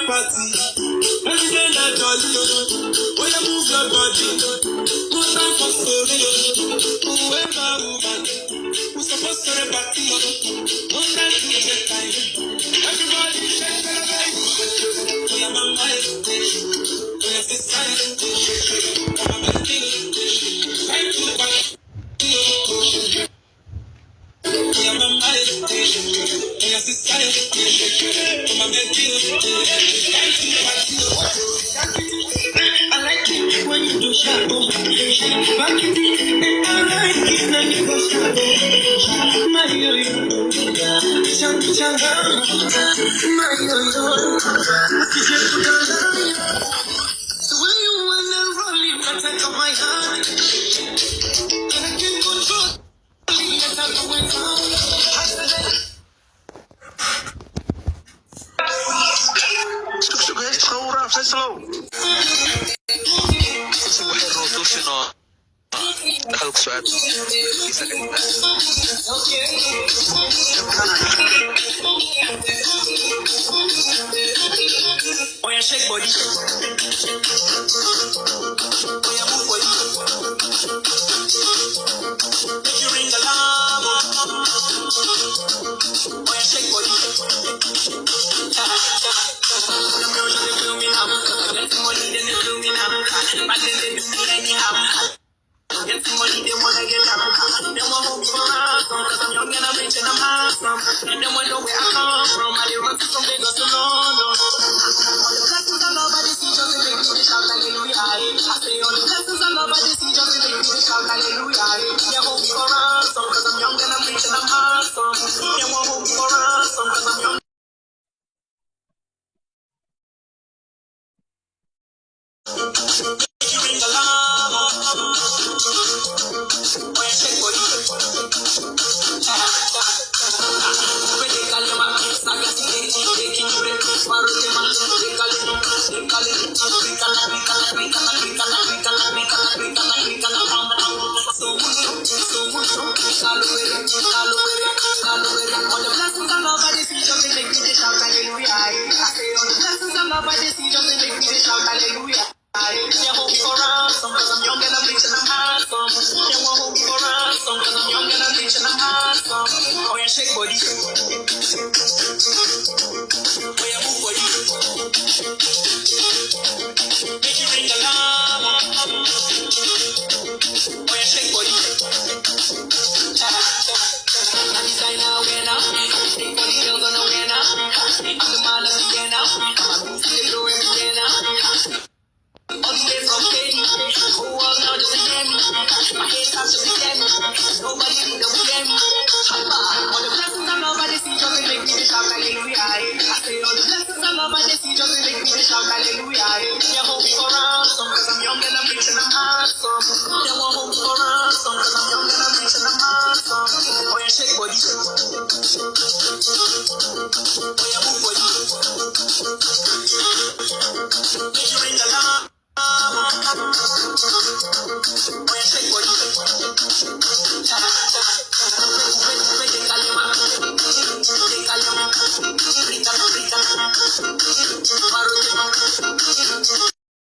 Party, president and jolly, oh you move your body, no time for story, whoever woman, who's supposed to the party, no time to get time, everybody shake the body, to your mama is to your sister is to my baby, time to party, to your mama is to your sister is to my baby. I like it when you do shadow. Back it, and I like it when you go shadow. My yo-yo, changa, my yo-yo. So when you wanna roll it, I take off my hand, and I can't control it. That's how it went down. Slow. دخلك سؤال ويا شيك بودي ويا مو بودي you ring the alarm ويا شيك بودي get some money, they wanna get up. They want home for us, cause I'm young and I'm rich and I'm handsome. And they wanna know where I come from. I did run from Lagos to London. All the blessings I love, I just see just make me shout hallelujah. I say all the blessings I love, I just see just make me shout hallelujah. They home for us, cause I'm young and I'm rich and I'm handsome. They want home for us, cause I'm young. You ring the alarm. Shake body, oh yeah, move body, make you ring alarm, oh yeah, shake body. I'm designer winner, think for the girls on the winner. I'm the man of the year now, I'm moving the glow every day now. All the way from Katie, whole world now just hear me. My head starts to hear me, nobody will hear me. All the blessings I love, I just see just make me shout hallelujah. I say all the blessings I love, I just see just make me shout hallelujah. They're home for ransom, cause I'm young and I'm rich and I'm handsome. They want home for ransom, cause I'm young and I'm rich and I'm handsome. Oh yeah, shake body, oh yeah, move body, make you ring the alarm. Oh yeah, shake body.